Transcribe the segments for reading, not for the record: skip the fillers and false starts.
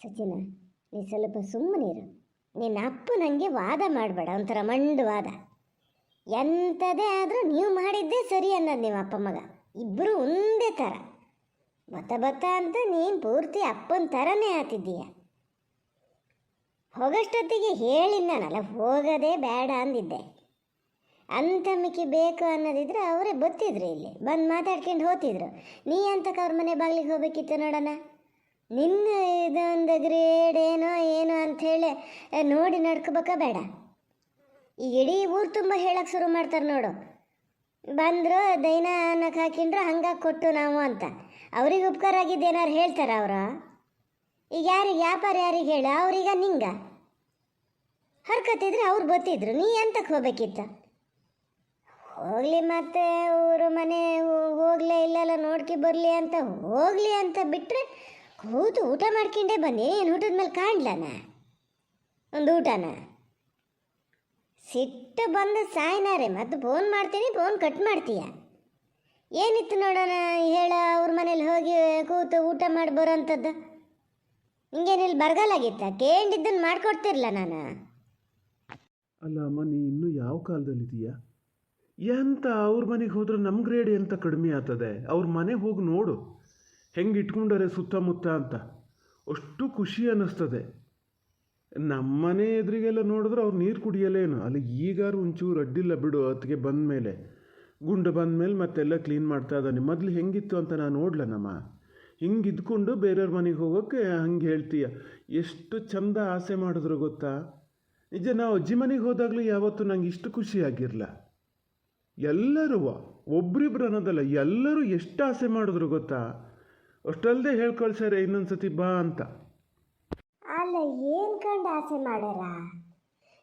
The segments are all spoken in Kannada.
ಸಚಿನ, ನೀ ಸ್ವಲ್ಪ ಸುಮ್ಮನಿರು. ನಿನ್ನ ಅಪ್ಪ ನನಗೆ ವಾದ ಮಾಡಬೇಡ, ಒಂಥರ ಮಂಡು ವಾದ. ಎಂಥದೇ ಆದರೂ ನೀವು ಮಾಡಿದ್ದೇ ಸರಿ ಅನ್ನೋದು ನಿಮ್ಮ ಅಪ್ಪ ಮಗ ಇಬ್ಬರು ಒಂದೇ ಥರ. ಬತ್ತ ಅಂತ ನೀನು ಪೂರ್ತಿ ಅಪ್ಪನ ಥರನೇ ಆತಿದ್ದೀಯ. ಹೋಗೋಷ್ಟೊತ್ತಿಗೆ ಹೇಳಿದ್ದಾನಲ್ಲ, ಹೋಗೋದೇ ಬೇಡ ಅಂದಿದ್ದೆ. ಅಂತಮಿಕ್ಕಿ ಬೇಕು ಅನ್ನೋದಿದ್ರೆ ಅವರೇ ಬತ್ತಿದ್ರು, ಇಲ್ಲಿ ಬಂದು ಮಾತಾಡ್ಕೊಂಡು ಹೋಗ್ತಿದ್ರು. ನೀ ಅಂತಕ್ಕೆ ಅವ್ರ ಮನೆ ಬಾಗಿಲಿಗೆ ಹೋಗ್ಬೇಕಿತ್ತು ನೋಡೋಣ. ನಿನ್ನ ಇದೊಂದು ಗ್ರೇಡ್ ಏನೋ ಅಂಥೇಳಿ ನೋಡಿ ನಡ್ಕೋಬೇಕ ಬೇಡ. ಈಗ ಇಡೀ ಊರು ತುಂಬ ಹೇಳಕ್ಕೆ ಶುರು ಮಾಡ್ತಾರೆ ನೋಡು. ಬಂದರು ದೈನ ಅನ್ನಕ್ಕೆ ಹಾಕಿಂಡ್ರು ಹಂಗಾಗಿ ಕೊಟ್ಟು ನಾವು ಅಂತ. ಅವ್ರಿಗೆ ಉಪಕಾರ ಆಗಿದ್ದು ಏನಾರು ಹೇಳ್ತಾರ ಅವರು? ಈಗ ಯಾರಿಗೆ ವ್ಯಾಪಾರ ಯಾರಿಗೆ ಹೇಳ? ಅವ್ರೀಗ ನಿಂಗ ಹರ್ಕತ್ತಿದ್ರೆ ಅವ್ರು ಬತ್ತಿದ್ರು, ನೀ ಎಂತಕ್ಕೆ ಹೋಗ್ಬೇಕಿತ್ತು? ಹೋಗಲಿ, ಮತ್ತೆ ಊರು ಮನೆ ಹೋಗ್ಲೇ ಇಲ್ಲಲ್ಲ ನೋಡ್ಕಿ ಬರಲಿ ಅಂತ ಹೋಗಲಿ ಅಂತ ಬಿಟ್ಟರೆ ಕೂತು ಊಟ ಮಾಡ್ಕೊಂಡೇ ಬನ್ನಿ. ಏನು ಊಟದ ಮೇಲೆ ಕಾಣ್ಲನ ಒಂದು ಊಟನ? ಸಿಟ್ಟು ಬಂದು ಸಾಯ್ನಾರೆ. ಮತ್ತು ಫೋನ್ ಮಾಡ್ತೀನಿ, ಫೋನ್ ಕಟ್ ಮಾಡ್ತೀಯ. ಏನಿತ್ತು ನೋಡೋಣ ಹೇಳ, ಅವ್ರ ಮನೇಲಿ ಹೋಗಿ ಕೂತು ಊಟ ಮಾಡಿ ಬರೋಂಥದ್ದು. ಹಿಂಗೇನಿಲ್ಲಿ ಬರಗಾಲಾಗಿತ್ತ? ಕೇಳಿದ್ದನ್ನು ಮಾಡಿಕೊಡ್ತಿರ್ಲ ನಾನು. ಅಲ್ಲ ಅಮ್ಮ, ನೀ ಇನ್ನೂ ಯಾವ ಕಾಲದಲ್ಲಿದ್ದೀಯಾ? ಎಂತ ಅವ್ರ ಮನೆಗೆ ಹೋದ್ರೆ ನಮ್ಮ ಗ್ರೇಡ್ ಎಂತ ಕಡಿಮೆ ಆಗ್ತದೆ? ಅವ್ರ ಮನೆಗೆ ಹೋಗಿ ನೋಡು ಹೆಂಗೆ ಇಟ್ಕೊಂಡರೆ ಸುತ್ತಮುತ್ತ ಅಂತ. ಅಷ್ಟು ಖುಷಿ ಅನ್ನಿಸ್ತದೆ. ನಮ್ಮನೆ ಎದುರಿಗೆಲ್ಲ ನೋಡಿದ್ರೆ ಅವ್ರು ನೀರು ಕುಡಿಯಲೇನು. ಅಲ್ಲಿ ಈಗಾರು ಒಂಚೂರು ಅಡ್ಡಿಲ್ಲ ಬಿಡು. ಅದಕ್ಕೆ ಬಂದಮೇಲೆ ಗುಂಡು ಬಂದಮೇಲೆ ಮತ್ತೆಲ್ಲ ಕ್ಲೀನ್ ಮಾಡ್ತಾ ಇದ್ದಾನೆ. ಮೊದಲು ಹೆಂಗಿತ್ತು ಅಂತ ನಾನು ನೋಡ್ಲನಮ್ಮ. ಹಿಂಗೆ ಇದ್ಕೊಂಡು ಬೇರೆಯವ್ರ ಮನೆಗೆ ಹೋಗೋಕ್ಕೆ ಹಂಗೆ ಹೇಳ್ತೀಯ. ಎಷ್ಟು ಚಂದ ಆಸೆ ಮಾಡಿದ್ರು ಗೊತ್ತಾ? ನಿಜ, ನಾವು ಅಜ್ಜಿ ಮನೆಗೆ ಹೋದಾಗಲೂ ಯಾವತ್ತೂ ನಂಗೆ ಇಷ್ಟು ಖುಷಿಯಾಗಿರಲ್ಲ. ಎಲ್ಲರೂ ಒಬ್ರಿಬ್ರು ಅನ್ನೋದಲ್ಲ, ಎಲ್ಲರೂ ಎಷ್ಟು ಆಸೆ ಮಾಡಿದ್ರು ಗೊತ್ತಾ? ಅಷ್ಟಲ್ಲದೆ ಹೇಳ್ಕೊಳ್ಸಾರೆ ಇನ್ನೊಂದು ಸತಿ ಬಾ ಅಂತ. ಅಲ್ಲ, ಏನು ಕಂಡು ಆಸೆ ಮಾಡ್ಯಾರ?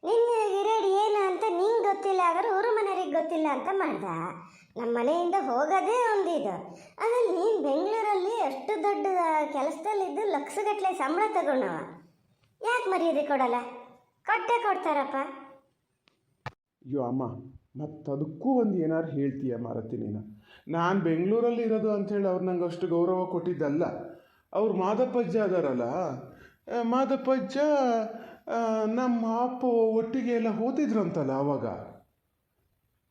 ನಿನ್ನ ಗಿರೇಡ್ ಏನು ಅಂತ ನಿಂಗೆ ಗೊತ್ತಿಲ್ಲ, ಆದ್ರೆ ಊರು ಮನೆಯವ್ರಿಗೆ ಗೊತ್ತಿಲ್ಲ ಅಂತ ಮಾಡ್ದ. ನಮ್ಮ ಮನೆಯಿಂದ ಹೋಗೋದೇ ಒಂದಿದು. ಆಮೇಲೆ ನೀನು ಬೆಂಗಳೂರಲ್ಲಿ ಅಷ್ಟು ದೊಡ್ಡ ಕೆಲಸದಲ್ಲಿದ್ದು ಲಕ್ಷಗಟ್ಟಲೆ ಸಂಬಳ ತಗೊಂಡವ. ಯಾಕೆ ಮರ್ಯಾದೆ ಕೊಡಲ್ಲ? ಕೊಟ್ಟೆ ಕೊಡ್ತಾರಪ್ಪ. ಅಯ್ಯೋ ಅಮ್ಮ, ಮತ್ತು ಅದಕ್ಕೂ ಒಂದು ಏನಾರು ಹೇಳ್ತೀಯ ಮಾರತಿ ನೀನು? ನಾನು ಬೆಂಗಳೂರಲ್ಲಿ ಇರೋದು ಅಂಥೇಳಿ ಅವ್ರು ನಂಗೆ ಅಷ್ಟು ಗೌರವ ಕೊಟ್ಟಿದ್ದಲ್ಲ. ಅವ್ರು ಮಾದಪ್ಪಜ್ಜ ಅದಾರಲ್ಲ, ಮಾದಪ್ಪಜ್ಜ ನಮ್ಮ ಅಪ್ಪ ಒಟ್ಟಿಗೆ ಎಲ್ಲ ಹೋತಿದ್ರಂತಲ್ಲ. ಆವಾಗ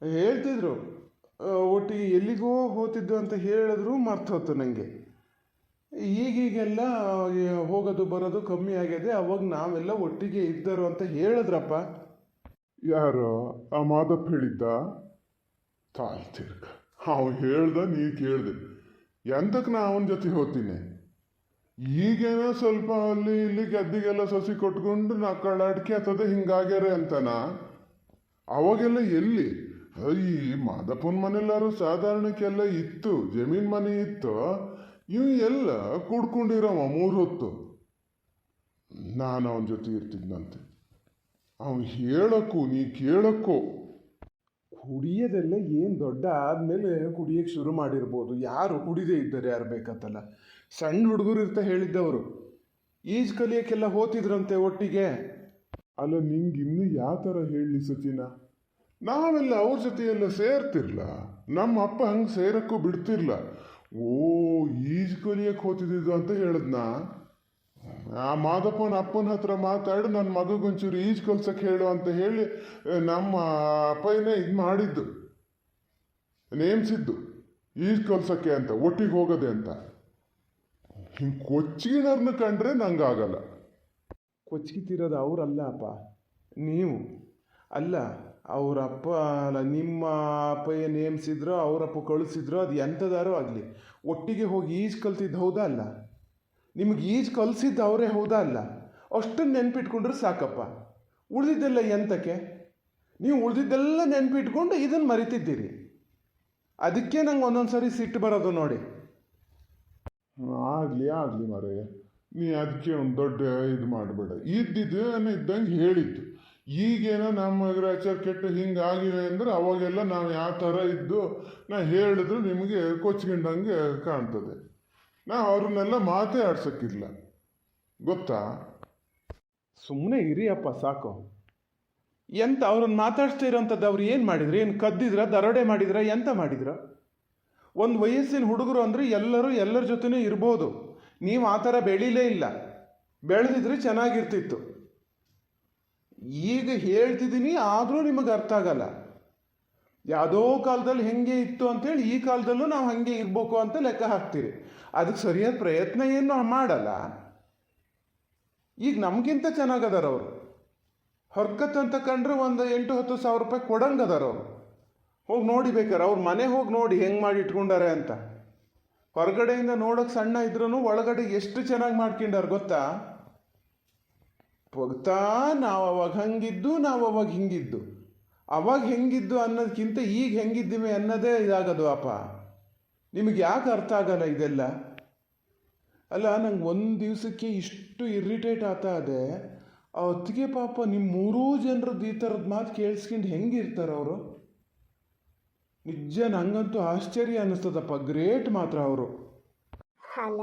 ಹೇಳ್ತಿದ್ರು ಒಟ್ಟಿಗೆ ಎಲ್ಲಿಗೋ ಹೋತಿದ್ದು ಅಂತ ಹೇಳಿದ್ರು, ಮರ್ತೋತು ನನಗೆ. ಈಗೀಗೆಲ್ಲ ಹೋಗೋದು ಬರೋದು ಕಮ್ಮಿ ಆಗಿದೆ. ಅವಾಗ ನಾವೆಲ್ಲ ಒಟ್ಟಿಗೆ ಇದ್ದರು ಅಂತ ಹೇಳಿದ್ರಪ್ಪ. ಯಾರು? ಆ ಮಾದಪ್ಪ ಹೇಳಿದ್ದ? ತಾಯಿ ತಿರ್ಗ ಅವ ಹೇಳ್ದ, ನೀ ಕೇಳ್ದೆ. ಎಂತಕ್ಕೆ ನಾ ಅವನ ಜೊತೆ ಹೋಗ್ತೀನಿ? ಈಗೇನೋ ಸ್ವಲ್ಪ ಅಲ್ಲಿ ಇಲ್ಲಿ ಗದ್ದಿಗೆಲ್ಲ ಸಸಿ ಕೊಟ್ಕೊಂಡು ನಾ ಕಳ್ಳಾಡ್ಕೆ ಆಗ್ತದೆ ಹಿಂಗಾಗ್ಯಾರೆ ಅಂತನ. ಅವಾಗೆಲ್ಲ ಎಲ್ಲಿ ಈ ಮಾದಪ್ಪನ ಮನೆಯಲ್ಲಾರು ಸಾಧಾರಣಕ್ಕೆಲ್ಲ ಇತ್ತು, ಜಮೀನ್ ಮನೆ ಇತ್ತು. ಇವು ಎಲ್ಲ ಕುಡ್ಕೊಂಡಿರವ 3 ಹೊತ್ತು. ನಾನು ಅವನ ಜೊತೆ ಇರ್ತಿದ್ನಂತೆ. ಅವನು ಹೇಳಕ್ಕೂ ನೀ ಕೇಳಕ್ಕೋ. ಕುಡಿಯೋದೆಲ್ಲ ಏನು ದೊಡ್ಡ ಆದಮೇಲೆ ಕುಡಿಯೋಕ್ಕೆ ಶುರು ಮಾಡಿರ್ಬೋದು. ಯಾರು ಕುಡಿದೇ ಇದ್ದಾರೆ ಯಾರು ಬೇಕಂತಲ್ಲ. ಸಣ್ಣ ಹುಡುಗರು ಇರ್ತಾ ಹೇಳಿದ್ದವರು ಈಜು ಕಲಿಯೋಕ್ಕೆಲ್ಲ ಹೋತಿದ್ರಂತೆ ಒಟ್ಟಿಗೆ. ಅಲ್ಲ, ನಿಂಗೆ ಇನ್ನೂ ಯಾವ ಥರ ಹೇಳಲಿ ಸಚಿನ? ನಾವೆಲ್ಲ ಅವ್ರ ಜೊತೆಯೆಲ್ಲ ಸೇರ್ತಿರ್ಲ. ನಮ್ಮ ಅಪ್ಪ ಹಂಗೆ ಸೇರಕ್ಕೂ ಬಿಡ್ತಿರ್ಲ. ಓ, ಈಜು ಕಲಿಯಕ್ಕೆ ಹೋತಿದ್ದು ಅಂತ ಹೇಳಿದ್ನಾ? ಆ ಮಾದಪ್ಪನ ಅಪ್ಪನ ಹತ್ರ ಮಾತಾಡಿ ನನ್ನ ಮಗಗೊಂಚೂರು ಈಜು ಕಲ್ಸಕ್ಕೆ ಹೇಳು ಅಂತ ಹೇಳಿ ನಮ್ಮ ಅಪ್ಪನೇ ಇದು ಮಾಡಿದ್ದು, ನೇಮಿಸಿದ್ದು ಈಜು ಕಲ್ಸಕ್ಕೆ ಅಂತ, ಒಟ್ಟಿಗೆ ಹೋಗೋದೆ ಅಂತ. ಹಿಂಗೆ ಕೊಚ್ಚಿಗಿನರ್ನ ಕಂಡ್ರೆ ನಂಗಾಗಲ್ಲ. ಕೊಚ್ಚಿತಿರೋದು ಅವರಲ್ಲ ಅಪ್ಪ, ನೀವು ಅಲ್ಲ. ಅವರಪ್ಪ ಅಲ್ಲ, ನಿಮ್ಮ ಅಪ್ಪಯ್ಯ ನೇಮಿಸಿದ್ರು, ಅವರಪ್ಪ ಕಳಿಸಿದ್ರು, ಅದು ಎಂಥದಾರೋ ಆಗಲಿ ಒಟ್ಟಿಗೆ ಹೋಗಿ ಈಜು ಕಲ್ತಿದ್ದು ಹೌದಾ ಅಲ್ಲ? ನಿಮಗೆ ಈಜು ಕಲಿಸಿದ್ದು ಅವರೇ ಹೌದಾ ಅಲ್ಲ? ಅಷ್ಟನ್ನು ನೆನ್ಪಿಟ್ಕೊಂಡ್ರೆ ಸಾಕಪ್ಪ. ಉಳಿದಿದ್ದೆಲ್ಲ ಎಂತಕ್ಕೆ? ನೀವು ಉಳಿದಿದ್ದೆಲ್ಲ ನೆನ್ಪಿಟ್ಕೊಂಡು ಇದನ್ನು ಮರಿತಿದ್ದೀರಿ. ಅದಕ್ಕೆ ನಂಗೆ ಒಂದೊಂದು ಸರಿ ಸಿಟ್ಟು ಬರೋದು ನೋಡಿ. ಆಗಲಿ ಮಾರಯ್ಯ, ನೀ ಅದಕ್ಕೆ ಒಂದು ದೊಡ್ಡ ಇದು ಮಾಡಬೇಡ. ಇದ್ದಂಗೆ ಹೇಳಿದ್ದು. ಈಗೇನೋ ನಮ್ಮ ಅಗ್ರಾಚಾರ ಕೆಟ್ಟು ಹಿಂಗಾಗಿವೆ ಅಂದರೆ ಅವಾಗೆಲ್ಲ ನಾವು ಯಾವ ಥರ ಇದ್ದು ನಾ ಹೇಳಿದ್ರು ನಿಮಗೆ ಕೊಚ್ಕೊಂಡಂಗೆ ಕಾಣ್ತದೆ. ನಾವು ಅವ್ರನ್ನೆಲ್ಲ ಮಾತೇ ಆಡ್ಸೋಕ್ಕಿಲ್ಲ, ಗೊತ್ತಾ? ಸುಮ್ಮನೆ ಇರಿಯಪ್ಪ ಸಾಕು. ಎಂತ ಅವ್ರನ್ನ ಮಾತಾಡಿಸ್ತಾ ಇರೋಂಥದ್ದು? ಅವ್ರು ಏನು ಮಾಡಿದ್ರು? ಏನು ಕದ್ದಿದ್ರ, ದರೋಡೆ ಮಾಡಿದ್ರ, ಎಂತ ಮಾಡಿದ್ರ? ಒಂದು ವಯಸ್ಸಿನ ಹುಡುಗರು ಅಂದರೆ ಎಲ್ಲರೂ ಎಲ್ಲರ ಜೊತೆನೂ ಇರ್ಬೋದು. ನೀವು ಆ ಥರ ಬೆಳೀಲೇ ಇಲ್ಲ. ಬೆಳೆದಿದ್ರೆ ಚೆನ್ನಾಗಿರ್ತಿತ್ತು. ಈಗ ಹೇಳ್ತಿದ್ದೀನಿ, ಆದರೂ ನಿಮಗೆ ಅರ್ಥ ಆಗಲ್ಲ. ಯಾವುದೋ ಕಾಲದಲ್ಲಿ ಹೆಂಗೆ ಇತ್ತು ಅಂತೇಳಿ ಈ ಕಾಲದಲ್ಲೂ ನಾವು ಹಾಗೆ ಇರಬೇಕು ಅಂತ ಲೆಕ್ಕ ಹಾಕ್ತೀರಿ. ಅದಕ್ಕೆ ಸರಿಯಾದ ಪ್ರಯತ್ನ ಏನು ಮಾಡಲ್ಲ. ಈಗ ನಮಗಿಂತ ಚೆನ್ನಾಗದಾರ ಅವರು. ಹರ್ಕತ್ ಅಂತ ಕಂಡ್ರೆ ಒಂದು 8-10 ಸಾವಿರ ರೂಪಾಯಿ ಕೊಡಂಗದಾರ ಅವರು. ಹೋಗಿ ನೋಡಿ ಬೇಕಾರೆ ಅವ್ರ ಮನೆ ಹೋಗಿ ನೋಡಿ ಹೆಂಗೆ ಮಾಡಿ ಇಟ್ಕೊಂಡಾರೆ ಅಂತ. ಹೊರಗಡೆಯಿಂದ ನೋಡೋಕೆ ಸಣ್ಣ ಇದ್ರೂ ಒಳಗಡೆ ಎಷ್ಟು ಚೆನ್ನಾಗಿ ಮಾಡ್ಕೊಂಡಾರ ಗೊತ್ತಾ. ನಾವು ಅವಾಗ ಹಂಗಿದ್ದು, ನಾವು ಅವಾಗ ಹಿಂಗಿದ್ದು. ಅವಾಗ ಹೆಂಗಿದ್ದು ಅನ್ನೋದಕ್ಕಿಂತ ಈಗ ಹೆಂಗಿದ್ದೀವಿ ಅನ್ನೋದೇ ಇದಾಗೋದು ಅಪ್ಪ. ನಿಮಗೆ ಯಾಕೆ ಅರ್ಥ ಆಗಲ್ಲ ಇದೆಲ್ಲ? ಅಲ್ಲ, ನಂಗೆ ಒಂದು ದಿವಸಕ್ಕೆ ಇಷ್ಟು ಇರಿಟೇಟ್ ಆಗ್ತಾ ಇದೆ. ಆ ಹೊತ್ತಿಗೆ ಪಾಪ ನಿಮ್ಮ 3 ಜನರದ್ದು ಈ ಥರದ್ದು ಮಾತು ಕೇಳಿಸ್ಕೊಂಡು ಹೆಂಗಿರ್ತಾರೆ ಅವರು? ನಿಜ ನಂಗಂತೂ ಆಶ್ಚರ್ಯ ಅನ್ನಿಸ್ತದಪ್ಪ. ಗ್ರೇಟ್ ಮಾತ್ರ ಅವರು. ಅಲ್ಲ,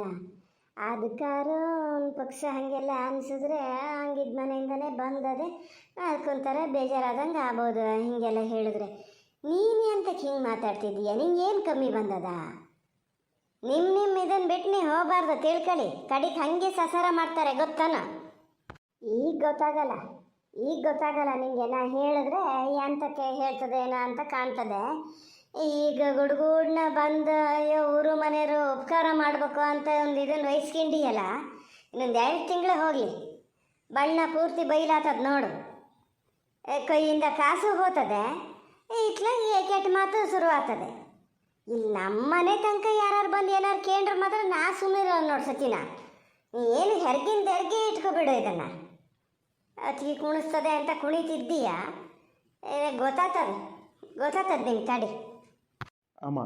ಅದಕ್ಕಾರು ಒಂದು ಪಕ್ಷ ಹಾಗೆಲ್ಲ ಅನಿಸಿದ್ರೆ ಹಂಗಿದ್ದ ಮನೆಯಿಂದನೇ ಬಂದದೆ ಅದಕ್ಕೊಂಥರ ಬೇಜಾರಾದಂಗೆ ಆಗ್ಬೋದು ಹೀಗೆಲ್ಲ ಹೇಳಿದ್ರೆ. ನೀನು ಅಂತಕ್ಕೆ ಹಿಂಗೆ ಮಾತಾಡ್ತಿದ್ದೀಯ? ನಿಂಗೇನು ಕಮ್ಮಿ ಬಂದದ? ನಿಮ್ಮ ಇದನ್ನು ಬಿಟ್ಟು ನೀವು ಹೋಗಬಾರ್ದು, ತಿಳ್ಕೊಳ್ಳಿ. ಕಡಿಗೆ ಹಾಗೆ ಸಸಾರ ಮಾಡ್ತಾರೆ ಗೊತ್ತಾನ? ಈಗ ಗೊತ್ತಾಗಲ್ಲ ನಿಂಗೆ. ನಾ ಹೇಳಿದ್ರೆ ಎಂತಕ್ಕೆ ಹೇಳ್ತದೇನೋ ಅಂತ ಕಾಣ್ತದೆ. ಈಗ ಗುಡ್ಗೂಡ್ನ ಬಂದು ಅಯ್ಯೋ ಊರು ಮನೆಯವರು ಉಪಕಾರ ಮಾಡಬೇಕು ಅಂತ ಒಂದು ಇದನ್ನು ವಹಿಸ್ಕೊಂಡಿಯಲ್ಲ, ಇನ್ನೊಂದು 2 ತಿಂಗಳು ಹೋಗಲಿ, ಬಣ್ಣ ಪೂರ್ತಿ ಬೈಲಾತದ ನೋಡು. ಕೈಯಿಂದ ಕಾಸು ಹೋಗ್ತದೆ, ಇಟ್ಲಾಗಿ ಕೆಟ್ಟ ಮಾತು ಶುರು ಆಗ್ತದೆ. ಇಲ್ಲಿ ನಮ್ಮ ಮನೆ ತನಕ ಯಾರು ಬಂದು ಏನಾರು ಕೇಂದ್ರ ಮಾತ್ರ ನಾ ಸುಮ್ಮನೆ ನೋಡಿ ಸಚಿನ. ನೀ ಏನು ಹೆರ್ಗೆ ಇಟ್ಕೊಬಿಡು ಇದನ್ನು. ಅತಿಗೆ ಕುಣಿಸ್ತದೆ ಅಂತ ಕುಣಿತಿದ್ದೀಯ, ಗೊತ್ತಾಗ್ತದೆ ನಿಂಗೆ. ತಡಿ ಅಮ್ಮ,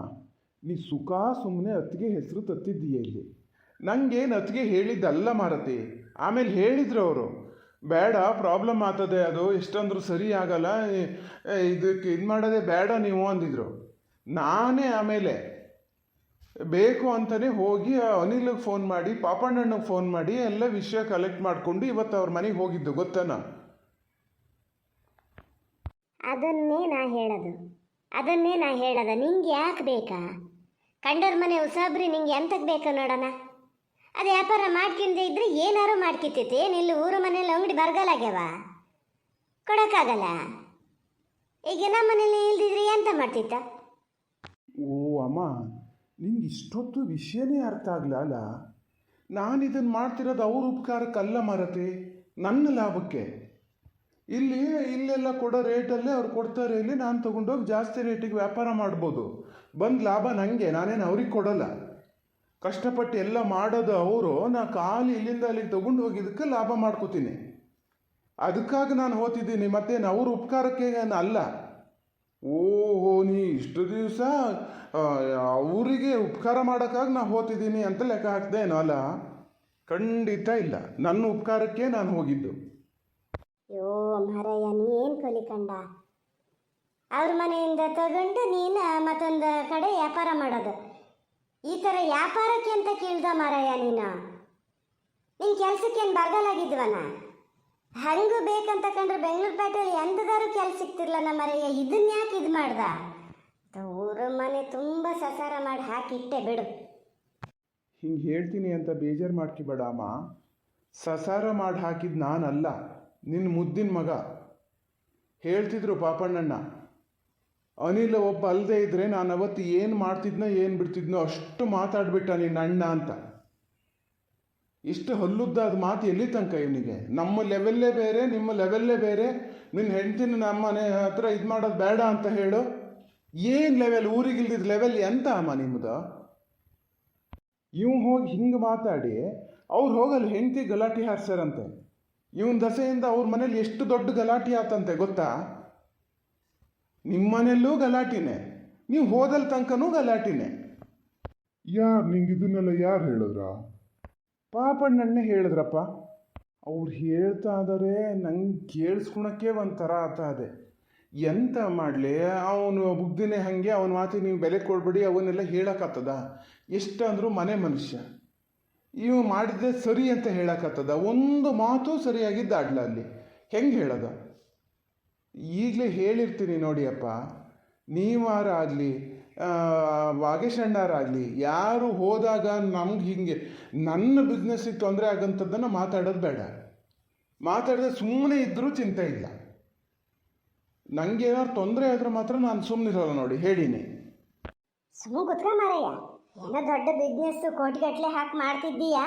ನೀ ಸುಖ ಸುಮ್ಮನೆ ಅತ್ತಿಗೆ ಹೆಸರು ತತ್ತಿದ್ದೀಯ ಇಲ್ಲಿ. ನನಗೇನು ಅತ್ತಿಗೆ ಹೇಳಿದ್ದಲ್ಲ ಮಾರತಿ. ಆಮೇಲೆ ಹೇಳಿದ್ರು ಅವರು, ಬೇಡ ಪ್ರಾಬ್ಲಮ್ ಆಗ್ತದೆ, ಅದು ಎಷ್ಟಂದ್ರೂ ಸರಿ ಆಗಲ್ಲ, ಇದಕ್ಕೆ ಇದು ಮಾಡೋದೇ ಬೇಡ ನೀವು ಅಂದಿದ್ರು. ನಾನೇ ಆಮೇಲೆ ಬೇಕು ಅಂತಲೇ ಹೋಗಿ ಅನಿಲ್ಗೆ ಫೋನ್ ಮಾಡಿ, ಪಾಪಣ್ಣನಿಗೆ ಫೋನ್ ಮಾಡಿ ಎಲ್ಲ ವಿಷಯ ಕಲೆಕ್ಟ್ ಮಾಡಿಕೊಂಡು ಇವತ್ತು ಅವ್ರ ಮನೆಗೆ ಹೋಗಿದ್ದು ಗೊತ್ತಾನ. ಅದನ್ನೇ ನಾ ಹೇಳೋದು. ನಿಂಗೆ ಯಾಕೆ ಬೇಕಾ? ಕಂಡೋರ್ ಮನೆ ಉಸಾಬ್ರಿ ನಿಂಗೆ ಎಂತಕ್ಕೆ ಬೇಕಾ ನೋಡೋಣ? ಅದು ವ್ಯಾಪಾರ ಮಾಡ್ಕೊಂಡೇ ಇದ್ರೆ ಏನಾರು ಮಾಡ್ಕಿತ್ತೈತಿ. ಏನಿಲ್ಲ ಊರು ಮನೇಲಿ ಅಂಗಡಿ ಬರಗಾಲಾಗ್ಯಾವ, ಕೊಡೋಕ್ಕಾಗಲ್ಲ. ಈಗ ನಮ್ಮ ಮನೇಲಿ ಇಲ್ದಿದ್ರೆ ಎಂತ ಮಾಡ್ತಿತ್ತ? ಓ ಅಮ್ಮ, ನಿಂಗೆ ಇಷ್ಟೊತ್ತು ವಿಷಯನೇ ಅರ್ಥ ಆಗಲ್ಲ. ನಾನು ಇದನ್ನು ಮಾಡ್ತಿರೋದು ಅವ್ರ ಉಪಕಾರಕ್ಕಲ್ಲ ಮಾರತಿ, ನನ್ನ ಲಾಭಕ್ಕೆ. ಇಲ್ಲೆಲ್ಲ ಕೊಡೋ ರೇಟಲ್ಲೇ ಅವ್ರು ಕೊಡ್ತಾರೆ, ಇಲ್ಲಿ ನಾನು ತೊಗೊಂಡೋಗಿ ಜಾಸ್ತಿ ರೇಟಿಗೆ ವ್ಯಾಪಾರ ಮಾಡ್ಬೋದು. ಬಂದು ಲಾಭ ನನಗೆ, ನಾನೇನು ಅವ್ರಿಗೆ ಕೊಡೋಲ್ಲ. ಕಷ್ಟಪಟ್ಟು ಎಲ್ಲ ಮಾಡೋದು ಅವರು, ನಾ ಖಾಲಿ ಇಲ್ಲಿಂದ ಅಲ್ಲಿಗೆ ತೊಗೊಂಡು ಹೋಗಿದ್ದಕ್ಕೆ ಲಾಭ ಮಾಡ್ಕೋತೀನಿ. ಅದಕ್ಕಾಗಿ ನಾನು ಹೋಗ್ತಿದ್ದೀನಿ, ಮತ್ತೇನು ಅವ್ರ ಉಪಕಾರಕ್ಕೆ ಅಲ್ಲ. ಓಹೋ, ನೀ ಇಷ್ಟು ದಿವಸ ಅವರಿಗೆ ಉಪಕಾರ ಮಾಡೋಕ್ಕಾಗಿ ನಾನು ಹೋಗ್ತಿದ್ದೀನಿ ಅಂತ ಲೆಕ್ಕ ಹಾಕ್ದೆ ಏನೋ? ಅಲ್ಲ, ಖಂಡಿತ ಇಲ್ಲ. ನನ್ನ ಉಪಕಾರಕ್ಕೆ ನಾನು ಹೋಗಿದ್ದು. ಯೋ ಮಾರಯ್ಯ, ನೀ ಏನು ಕಲಿಕಂಡ? ಅವ್ರ ಮನೆಯಿಂದ ತಗೊಂಡು ನೀನು ಮತ್ತೊಂದು ಕಡೆ ವ್ಯಾಪಾರ ಮಾಡೋದು. ಈ ಥರ ವ್ಯಾಪಾರಕ್ಕೆ ಅಂತ ಕೇಳ್ದ ಮಾರಯ್ಯ ನೀನು? ನಿನ್ನ ಕೆಲಸಕ್ಕೇನು ಬರಗಾಲಾಗಿದ್ವನ? ಹಂಗೂ ಬೇಕಂತ ಕಂಡ್ರೆ ಬೆಂಗಳೂರು ಪೇಟೆಯಲ್ಲಿ ಎಂಥದಾರು ಕೆಲಸ ಸಿಗ್ತಿರ್ಲ ನಮ್ಮ ಮಾರಯ್ಯ. ಇದನ್ನ ಯಾಕೆ ಇದು ಮಾಡ್ದ? ಊರ ಮನೆ ತುಂಬ ಸಸಾರ ಮಾಡಿ ಹಾಕಿಟ್ಟೆ ಬಿಡು. ಹಿಂಗೆ ಹೇಳ್ತೀನಿ ಅಂತ ಬೇಜಾರು ಮಾಡ್ಕಿಬೇಡ ಅಮ್ಮ. ಸಸಾರ ಮಾಡಿ ಹಾಕಿದ್ದು ನಾನಲ್ಲ, ನಿನ್ನ ಮುದ್ದಿನ ಮಗ. ಹೇಳ್ತಿದ್ರು ಪಾಪಣ್ಣಣ್ಣ, ಅನಿಲ್ ಒಬ್ಬ ಅಲ್ಲದೆ ಇದ್ದರೆ ನಾನು ಅವತ್ತು ಏನು ಮಾಡ್ತಿದ್ನೋ ಏನು ಬಿಡ್ತಿದ್ನೋ ಅಷ್ಟು ಮಾತಾಡ್ಬಿಟ್ಟ ನಿನ್ನ ಅಣ್ಣ ಅಂತ. ಇಷ್ಟು ಹಲ್ಲುದ್ದಾದ ಮಾತು ಎಲ್ಲಿ ತನಕ ಇವನಿಗೆ? ನಮ್ಮ ಲೆವೆಲ್ಲೇ ಬೇರೆ, ನಿಮ್ಮ ಲೆವೆಲ್ಲೇ ಬೇರೆ. ನಿನ್ನ ಹೆಂಡ್ತಿನ ನಮ್ಮ ಮನೆ ಹತ್ರ ಇದು ಮಾಡೋದು ಬೇಡ ಅಂತ ಹೇಳು. ಏನು ಲೆವೆಲ್? ಊರಿಗಿಲ್ದಿದ್ದ ಲೆವೆಲ್ ಎಂತ ಅಮ್ಮ ನಿಮ್ಮದು? ಇವ್ ಹೋಗಿ ಹಿಂಗೆ ಮಾತಾಡಿ ಅವ್ರು ಹೋಗಲ್ಲ ಹೆಂಡ್ತಿ ಗಲಾಟೆ ಹಾರ್ಸ್ಯಾರಂತೆ. ಇವನ್ ದಸೆಯಿಂದ ಅವ್ರ ಮನೇಲಿ ಎಷ್ಟು ದೊಡ್ಡ ಗಲಾಟೆ ಆತಂತೆ ಗೊತ್ತಾ? ನಿಮ್ಮ ಮನೆಯಲ್ಲೂ ಗಲಾಟಿನೇ, ನೀವು ಹೋದಲ್ ತನಕನೂ ಗಲಾಟಿನೇ. ಯಾರು ನಿಂಗೆ ಇದನ್ನೆಲ್ಲ ಯಾರು ಹೇಳಿದ್ರ? ಪಾಪಣ್ಣನ್ನೇ ಹೇಳಿದ್ರಪ್ಪ. ಅವ್ರು ಹೇಳ್ತಾ ಇದ್ದಾರೆ, ನಂಗೆ ಕೇಳಿಸ್ಕೊಳಕ್ಕೆ ಒಂಥರ ಆಗ್ತದೆ. ಎಂತ ಮಾಡಲಿ, ಅವನು ಬುದ್ಧಿನೇ ಹಾಗೆ, ಅವನ ಮಾತಿಗೆ ನೀವು ಬೆಲೆ ಕೊಡ್ಬೇಡಿ ಅವನ್ನೆಲ್ಲ ಹೇಳೋಕ್ಕಾಗ್ತದ? ಎಷ್ಟಂದ್ರೂ ಮನೆ ಮನುಷ್ಯ. ಇವು ಮಾಡಿದ್ದೆ ಸರಿ ಅಂತ ಹೇಳೋಕ್ಕಾಗ್ತದ? ಒಂದು ಮಾತು ಸರಿಯಾಗಿದ್ದಾಡ್ಲ ಅಲ್ಲಿ ಹೆಂಗೆ ಹೇಳೋದು? ಈಗಲೇ ಹೇಳಿರ್ತೀನಿ ನೋಡಿಯಪ್ಪ, ನೀವಾರ ಆಗಲಿ ವಾಗೇಶಣ್ಣರಾಗಲಿ ಯಾರು ಹೋದಾಗ ನಮ್ಗೆ ಹಿಂಗೆ ನನ್ನ ಬಿಸ್ನೆಸ್ಸಿಗೆ ತೊಂದರೆ ಆಗೋಂಥದ್ದನ್ನು ಮಾತಾಡೋದು ಬೇಡ. ಮಾತಾಡಿದ್ರೆ ಸುಮ್ಮನೆ ಇದ್ದರೂ ಚಿಂತೆ ಇಲ್ಲ. ನನಗೆ ಏನಾದ್ರು ತೊಂದರೆ ಆದ್ರೆ ಮಾತ್ರ ನಾನು ಸುಮ್ಮನಿರಲ್ಲ ನೋಡಿ, ಹೇಳಿನಿ. ಸುಮ್ಮನೆ ಕುತ್ಕ ಮಾರಯ್ಯ, ಏನೋ ದೊಡ್ಡ ಬಿಸ್ನೆಸ್ಸು ಕೋಟಿಗಟ್ಟಲೆ ಹಾಕಿ ಮಾಡ್ತಿದ್ದೀಯಾ.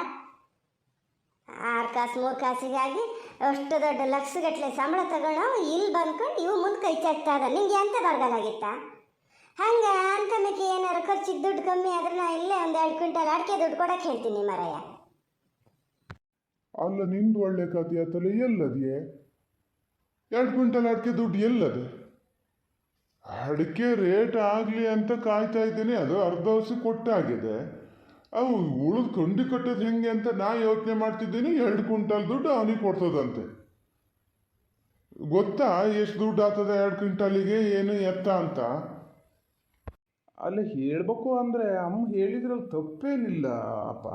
6 ಕಾಸು 3 ಕಾಸಿಗಾಗಿ ಅಷ್ಟು ದೊಡ್ಡ ಲಕ್ಷಗಟ್ಟಲೆ ಸಂಬಳ ತಗೊಳ್ಳೋ ಇಲ್ಲಿ ಬಂದ್ಕೊಂಡು ಇವು ಮುಂದೆ ಕೈ ಚಾಚ್ತಾ ಇದ. ನಿಂಗೆ ಎಂತ ಬರಗಾಲಾಗಿತ್ತ? ಹಂಗೆ ಅಂತನಕ್ಕೆ ಏನಾರು ಖರ್ಚಿಗೆ ದುಡ್ಡು ಕಮ್ಮಿ ಆದ್ರೆ ನಾ ಇಲ್ಲೇ ಒಂದು 2 ಕ್ವಿಂಟಲ್ ಅಡಿಕೆ ದುಡ್ಡು ಕೊಡಕ್ಕೆ ಹೇಳ್ತೀನಿ ಮಾರಯ್ಯ. ಅಲ್ಲ, ನಿಂದು ಒಳ್ಳೆ ಕಥೆ ಆತಲ್ಲ, ಎಲ್ಲದೆಯೇ 2 ಕ್ವಿಂಟಲ್ ಅಡಿಕೆ ದುಡ್ಡು ಎಲ್ಲದೆ? ಅಡಿಕೆ ರೇಟ್ ಆಗಲಿ ಅಂತ ಕಾಯ್ತಾ ಇದ್ದೀನಿ, ಅದು ಅರ್ಧ ವರ್ಷ ಕೊಟ್ಟಾಗಿದೆ. ಅವು ಉಳಿದು ಕೊಂಡಿ ಕಟ್ಟೋದು ಹೆಂಗೆ ಅಂತ ನಾ ಯೋಚನೆ ಮಾಡ್ತಿದ್ದೀನಿ. 2 ಕ್ವಿಂಟಲ್ ದುಡ್ಡು ಅವನಿಗೆ ಕೊಡ್ತದಂತೆ. ಗೊತ್ತಾ ಎಷ್ಟು ದುಡ್ಡು ಆಗ್ತದೆ 2 ಕ್ವಿಂಟಲಿಗೆ, ಏನು ಎತ್ತ ಅಂತ? ಅಲ್ಲಿ ಹೇಳಬೇಕು ಅಂದರೆ ಅಮ್ಮ ಹೇಳಿದ್ರಲ್ಲಿ ತಪ್ಪೇನಿಲ್ಲ ಅಪ್ಪ.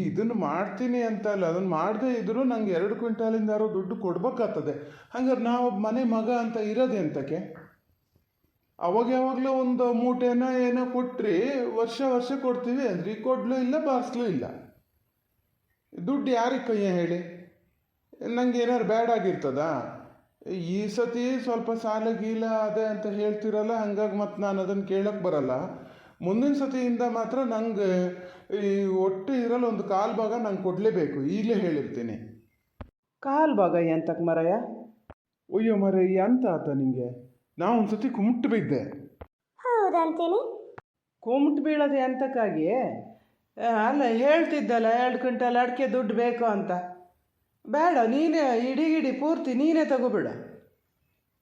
ಇದನ್ನು ಮಾಡ್ತೀನಿ ಅಂತ ಅಲ್ಲ, ಅದನ್ನು ಮಾಡದೇ ಇದ್ದರೂ ನಂಗೆ 2 ಕ್ವಿಂಟಾಲಿಂದ ಯಾರೋ ದುಡ್ಡು ಕೊಡ್ಬೇಕಾಗ್ತದೆ. ಹಂಗಾರೆ ನಾವು ಮನೆ ಮಗ ಅಂತ ಇರೋದೆ ಅಂತಕ್ಕೆ? ಅವಾಗ ಯಾವಾಗಲೂ ಒಂದು ಮೂಟೆನ ಏನೋ ಕೊಟ್ರಿ ವರ್ಷ ಕೊಡ್ತೀವಿ ಅಂದ್ರಿ, ಕೊಡ್ಲೂ ಇಲ್ಲ ಬಾರಿಸ್ಲೂ ಇಲ್ಲ. ದುಡ್ಡು ಯಾರಿಗೆ ಕೈಯ ಹೇಳಿ? ನಂಗೆ ಏನಾರು ಬ್ಯಾಡ್ ಆಗಿರ್ತದಾ? ಈ ಸತಿ ಸ್ವಲ್ಪ ಸಾಲ ಗೀಲ ಅದೇ ಅಂತ ಹೇಳ್ತಿರಲ್ಲ, ಹಂಗಾಗಿ ಮತ್ತು ನಾನು ಅದನ್ನು ಕೇಳಕ್ಕೆ ಬರಲ್ಲ. ಮುಂದಿನ ಸತಿಯಿಂದ ಮಾತ್ರ ನಂಗೆ ಈ ಒಟ್ಟು ಇರಲ್ಲ ಒಂದು 1/4 ಭಾಗ ನಂಗೆ ಕೊಡಲೇಬೇಕು, ಈಗಲೇ ಹೇಳಿರ್ತೀನಿ. 1/4 ಭಾಗ ಎಂತಕ್ಕೆ ಮರಯ್ಯ? ಅಯ್ಯೋ ಮರಯ್ಯ ಅಂತ ಆತ ನಿಂಗೆ? ನಾ ಒಂದು ಸತಿ ಕುಮ್ಟು ಬಿದ್ದೆ. ಹೌದಂತೀನಿ. ಕುಮ್ಟ್ ಬೀಳೋದು ಎಂತಕ್ಕಾಗಿ? ಅಲ್ಲ, ಹೇಳ್ತಿದ್ದಲ್ಲ 2 ಕ್ವಿಂಟಲ್ ಅಡಿಕೆ ದುಡ್ಡು ಬೇಕು ಅಂತ. ಬೇಡ, ನೀನೇ ಇಡೀ ಪೂರ್ತಿ ನೀನೇ ತಗೋಬಿಡ.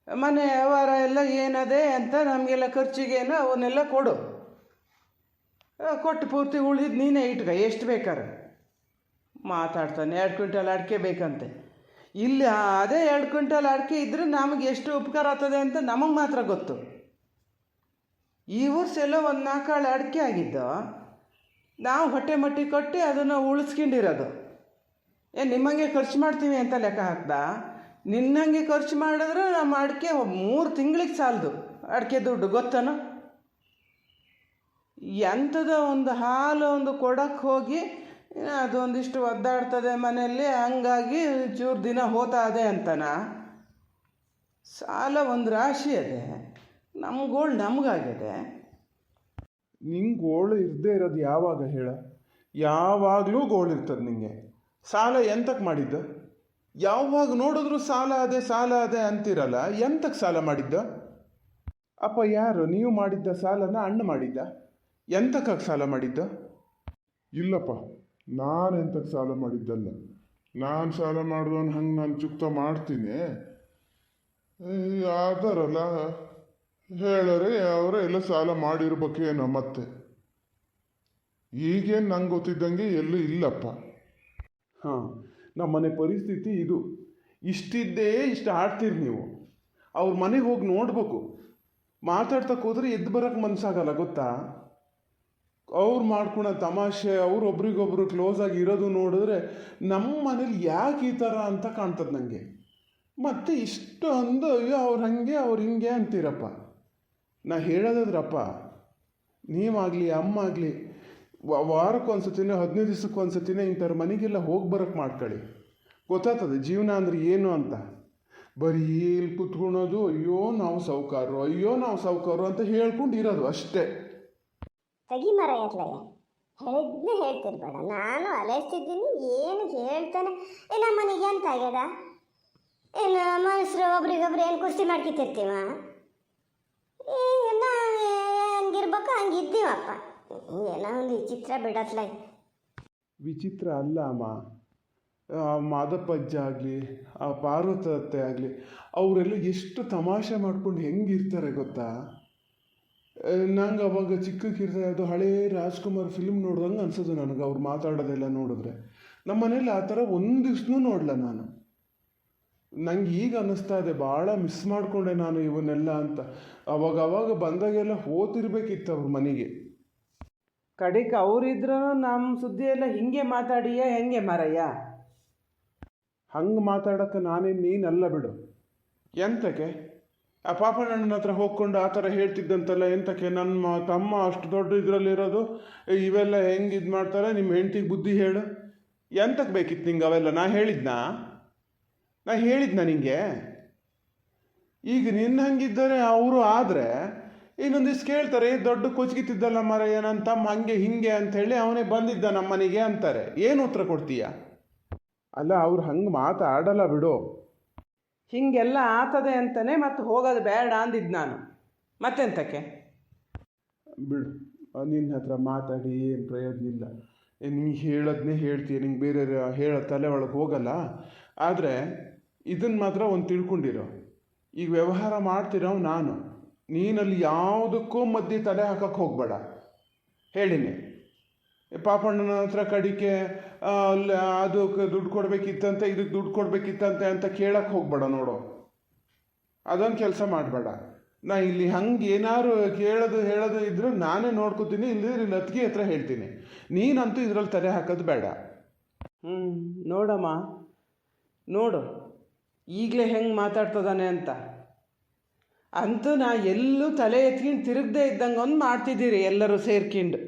ಮನೆ ವ್ಯವಹಾರ ಎಲ್ಲ ಏನದೆ ಅಂತ ನಮಗೆಲ್ಲ ಖರ್ಚಿಗೇನು ಅವನ್ನೆಲ್ಲ ಕೊಡು. ಕೊಟ್ಟು ಪೂರ್ತಿ ಉಳಿದಿದ್ದು ನೀನೇ ಇಟ್ಕ, ಎಷ್ಟು ಬೇಕಾರೆ. ಮಾತಾಡ್ತಾನೆ 2 ಕ್ವಿಂಟಲ್ ಅಡಿಕೆ ಬೇಕಂತೆ. ಇಲ್ಲಿ ಅದೇ 2 ಕ್ವಿಂಟಲ್ ಅಡಿಕೆ ಇದ್ದರೆ ನಮಗೆ ಎಷ್ಟು ಉಪಕಾರ ಆಗ್ತದೆ ಅಂತ ನಮಗೆ ಮಾತ್ರ ಗೊತ್ತು. ಈ ವರ್ಷ ಎಲ್ಲ ಒಂದು 4 ಆಳು ಅಡಿಕೆ ಆಗಿದ್ದು, ನಾವು ಹೊಟ್ಟೆ ಮಟ್ಟಿ ಕೊಟ್ಟು ಅದನ್ನು ಉಳಿಸ್ಕೊಂಡಿರೋದು. ನಿಮ್ಮಂಗೆ ಖರ್ಚು ಮಾಡ್ತೀವಿ ಅಂತ ಲೆಕ್ಕ ಹಾಕ್ದ? ನಿನ್ನಂಗೆ ಖರ್ಚು ಮಾಡಿದ್ರೆ ನಮ್ಮ ಅಡಿಕೆ 3 ತಿಂಗಳಿಗೆ ಸಾಲದು ಅಡಿಕೆ ದುಡ್ಡು, ಗೊತ್ತನೋ? ಎಂಥದ ಒಂದು ಹಾಲು ಒಂದು ಕೊಡಕ್ಕೆ ಹೋಗಿ ಅದೊಂದಿಷ್ಟು ಒದ್ದಾಡ್ತದೆ ಮನೆಯಲ್ಲಿ, ಹಂಗಾಗಿ ಚೂರು ದಿನ ಹೋತಾ ಅದೆ ಅಂತನ? ಸಾಲ ಒಂದು ರಾಶಿ ಅದೆ, ನಮ್ಗೋಳು ನಮಗಾಗಿದೆ. ನಿಂಗೆ ಗೋಳು ಇರದೇ ಇರೋದು ಯಾವಾಗ ಹೇಳ? ಯಾವಾಗಲೂ ಗೋಳು ಇರ್ತದೆ ನಿಂಗೆ. ಸಾಲ ಎಂತಕ್ಕೆ ಮಾಡಿದ್ದು? ಯಾವಾಗ ನೋಡಿದ್ರು ಸಾಲ ಅದೇ ಅಂತಿರಲ್ಲ, ಎಂತಕ್ಕೆ ಸಾಲ ಮಾಡಿದ್ದ? ಅಪ್ಪ ಯಾರು? ನೀವು ಮಾಡಿದ್ದ ಸಾಲನ ಅಣ್ಣ ಮಾಡಿದ್ದ? ಎಂತಕ್ಕಾಗಿ ಸಾಲ ಮಾಡಿದ್ದ? ಇಲ್ಲಪ್ಪ, ನಾನು ಎಂತಕ್ಕೆ ಸಾಲ ಮಾಡಿದ್ದಲ್ಲ. ನಾನು ಸಾಲ ಮಾಡಿದವನು ಹಂಗೆ ನಾನು ಚುಕ್ತ ಮಾಡ್ತೀನಿ. ಆದರಲ್ಲ ಹೇಳರೆ ಅವರೇ ಎಲ್ಲ ಸಾಲ ಮಾಡಿರ್ಬೇಕೇನೋ. ಮತ್ತೆ ಈಗೇನು ನಂಗೆ ಗೊತ್ತಿದ್ದಂಗೆ ಎಲ್ಲೂ ಇಲ್ಲಪ್ಪ. ಹಾಂ, ನಮ್ಮನೆ ಪರಿಸ್ಥಿತಿ ಇದು. ಇಷ್ಟಿದ್ದೇ ಇಷ್ಟು ಆಡ್ತೀರಿ ನೀವು. ಅವ್ರ ಮನೆಗೆ ಹೋಗಿ ನೋಡ್ಬೇಕು. ಮಾತಾಡ್ತಕ್ಕೆ ಹೋದ್ರೆ ಎದ್ದು ಬರೋಕ್ಕೆ ಮನಸ್ಸಾಗಲ್ಲ, ಗೊತ್ತಾ? ಅವ್ರು ಮಾಡ್ಕೊಳೋ ತಮಾಷೆ, ಅವ್ರು ಒಬ್ರಿಗೊಬ್ರು ಕ್ಲೋಸ್ ಆಗಿ ಇರೋದು ನೋಡಿದ್ರೆ ನಮ್ಮ ಮನೇಲಿ ಯಾಕೆ ಈ ಥರ ಅಂತ ಕಾಣ್ತದೆ ನನಗೆ. ಮತ್ತು ಇಷ್ಟು ಅಂದು ಅಯ್ಯೋ ಅವ್ರು ಹಾಗೆ ಅವ್ರು ಹಿಂಗೆ ಅಂತೀರಪ್ಪ. ನಾ ಹೇಳೋದಾದ್ರಪ್ಪ, ನೀವಾಗಲಿ ಅಮ್ಮ ಆಗಲಿ ವಾರಕ್ಕೊಂದ್ಸತಿನ 15 ದಿವಸಕ್ಕೊಂದ್ಸತಿನ ಇಂಥವ್ರ ಮನೆಗೆಲ್ಲ ಹೋಗಿ ಬರೋಕ್ಕೆ ಮಾಡ್ಕೊಳ್ಳಿ. ಗೊತ್ತಾಗ್ತದೆ ಜೀವನ ಅಂದರೆ ಏನು ಅಂತ. ಬರೀ ಇಲ್ಲಿ ಕುತ್ಕೊಳೋದು, ಅಯ್ಯೋ ನಾವು ಸಾವುಕಾರರು ಅಂತ ಹೇಳ್ಕೊಂಡು ಇರೋದು ಅಷ್ಟೇ. ತೆಗಿ ಮಾರಯ್ಯ ಅತ್ಲಯ್ಯ, ಹೇಳಿದ್ನೇ ಹೇಳ್ತಿರ್ಬೇಡ. ನಾನು ಅಲೈಸ್ತಿದ್ದೀನಿ, ಏನು ಹೇಳ್ತಾನೆ. ನಮ್ಮ ಮನೆಗೆ ಎಂತ ಆಗ್ಯದ? ಏನು ಮನುಷ್ಯರು ಒಬ್ರಿಗೊಬ್ರು ಏನು ಕುಸ್ತಿ ಮಾಡ್ಕಿತಿರ್ತೀವ? ನಾವು ಹಂಗಿರ್ಬೇಕು, ಹಂಗಿದ್ದೀವಪ್ಪ. ಏನೋ ಒಂದು ವಿಚಿತ್ರ ಬಿಡತ್ಲ. ವಿಚಿತ್ರ ಅಲ್ಲ ಅಮ್ಮ. ಮಾದಪ್ಪಜ್ಜ ಆಗಲಿ, ಆ ಪಾರ್ವತತ್ತೆ ಆಗಲಿ, ಅವರೆಲ್ಲ ಎಷ್ಟು ತಮಾಷೆ ಮಾಡ್ಕೊಂಡು ಹೆಂಗಿರ್ತಾರೆ ಗೊತ್ತಾ? ನಂಗೆ ಅವಾಗ ಚಿಕ್ಕಕ್ಕಿರ್ತಾರೆ, ಅದು ಹಳೇ ರಾಜ್ಕುಮಾರ್ ಫಿಲ್ಮ್ ನೋಡ್ದಂಗೆ ಅನ್ಸೋದು ನನಗೆ ಅವ್ರು ಮಾತಾಡೋದೆಲ್ಲ ನೋಡಿದ್ರೆ. ನಮ್ಮ ಮನೇಲಿ ಆ ಥರ ಒಂದು ದಿವ್ಸನೂ ನೋಡಲ್ಲ ನಾನು. ನಂಗೆ ಈಗ ಅನ್ನಿಸ್ತಾ ಇದೆ, ಭಾಳ ಮಿಸ್ ಮಾಡಿಕೊಂಡೆ ನಾನು ಇವನ್ನೆಲ್ಲ ಅಂತ. ಅವಾಗ ಬಂದಾಗೆಲ್ಲ ಹೋತಿರ್ಬೇಕಿತ್ತು ಅವ್ರ ಮನೆಗೆ. ಕಡೆಗೆ ಅವರಿದ್ರೂ ನಮ್ಮ ಸುದ್ದಿ ಎಲ್ಲ ಹಿಂಗೆ ಮಾತಾಡಿಯ ಹೆಂಗೆ ಮಾರಯ್ಯ? ಹಂಗೆ ಮಾತಾಡೋಕ್ಕೆ ನಾನೇನು ನೀನಲ್ಲ ಬಿಡು. ಎಂತಕ್ಕೆ? ಆ ಪಾಪಣ್ಣನ ಹತ್ರ ಹೋಗ್ಕೊಂಡು ಆ ಥರ ಹೇಳ್ತಿದ್ದಂತಲ್ಲ, ಎಂತಕ್ಕೆ ನನ್ನ ತಮ್ಮ ಅಷ್ಟು ದೊಡ್ಡ ಇದರಲ್ಲಿರೋದು, ಇವೆಲ್ಲ ಹೆಂಗೆ ಇದು ಮಾಡ್ತಾರೆ, ನಿಮ್ಮ ಹೆಂಡ್ತಿಗೆ ಬುದ್ಧಿ ಹೇಳು. ಎಂತಕ್ಕೆ ಬೇಕಿತ್ತು ನಿಂಗೆ ಅವೆಲ್ಲ? ನಾ ಹೇಳಿದ್ನಾ ನಿಂಗೆ? ಈಗ ನಿನ್ನ ಹಂಗಿದ್ದರೆ ಅವರು ಆದರೆ ಇನ್ನೊಂದಿಷ್ಟು ಕೇಳ್ತಾರೆ, ದೊಡ್ಡ ಕೊಚ್ಗಿತ್ತಿದ್ದಲ್ಲ ಮಾರಯ್ಯ ನನ್ನ ತಮ್ಮ ಹಂಗೆ ಹಿಂಗೆ ಅಂಥೇಳಿ ಅವನೇ ಬಂದಿದ್ದ ನಮ್ಮ ಮನೆಗೆ ಅಂತಾರೆ. ಏನು ಉತ್ತರ ಕೊಡ್ತೀಯ? ಅಲ್ಲ, ಅವ್ರು ಹಂಗೆ ಮಾತಾಡಲ್ಲ ಬಿಡು. ಹೀಗೆಲ್ಲ ಆತದೆ ಅಂತಲೇ ಮತ್ತೆ ಹೋಗೋದು ಬೇಡ ಅಂದಿದ್ದು ನಾನು. ಮತ್ತೆಂತಕ್ಕೆ? ಬಿಡು, ನಿನ್ನ ಹತ್ರ ಮಾತಾಡಿ ಏನು ಪ್ರಯೋಜನ ಇಲ್ಲ. ನಿಂಗೆ ಹೇಳೋದನ್ನೇ ಹೇಳ್ತೀಯ, ನಿಂಗೆ ಬೇರೆ ಹೇಳೋ ತಲೆ ಒಳಗೆ ಹೋಗಲ್ಲ. ಆದರೆ ಇದನ್ನು ಮಾತ್ರ ಒಂದು ತಿಳ್ಕೊಂಡಿರೋ, ಈಗ ವ್ಯವಹಾರ ಮಾಡ್ತಿರೋ ನಾನು, ನೀನಲ್ಲಿ ಯಾವುದಕ್ಕೂ ಮಧ್ಯೆ ತಲೆ ಹಾಕಕ್ಕೆ ಹೋಗಬೇಡ. ಹೇಳಿನಿ, ಪಾಪಣ್ಣನ ಹತ್ರ ಕಡಿಕೆ ಅದಕ್ಕೆ ದುಡ್ಡು ಕೊಡಬೇಕಿತ್ತಂತೆ, ಇದಕ್ಕೆ ದುಡ್ಡು ಕೊಡಬೇಕಿತ್ತಂತೆ ಅಂತ ಕೇಳಕ್ಕೆ ಹೋಗಬೇಡ ನೋಡು. ಅದೊಂದು ಕೆಲಸ ಮಾಡಬೇಡ. ನಾ ಇಲ್ಲಿ ಹಂಗೆ ಏನಾದ್ರು ಹೇಳೋದು ಇದ್ರೆ ನಾನೇ ನೋಡ್ಕೋತೀನಿ, ಇಲ್ಲದ್ರೆ ಇಲ್ಲಿ ಅತ್ತಿಗೆ ಹತ್ರ ಹೇಳ್ತೀನಿ. ನೀನಂತೂ ಇದರಲ್ಲಿ ತಲೆ ಹಾಕೋದು ಬೇಡ. ನೋಡಮ್ಮ, ನೋಡು ಈಗಲೇ ಹೆಂಗೆ ಮಾತಾಡ್ತದಾನೆ ಅಂತ. ಅಂತೂ ನಾ ಎಲ್ಲೂ ತಲೆ ಎತ್ಕೊಂಡು ತಿರುಗದೆ ಇದ್ದಂಗೆ ಒಂದು ಮಾಡ್ತಿದ್ದೀರಿ ಎಲ್ಲರೂ ಸೇರ್ಕೊಂಡು.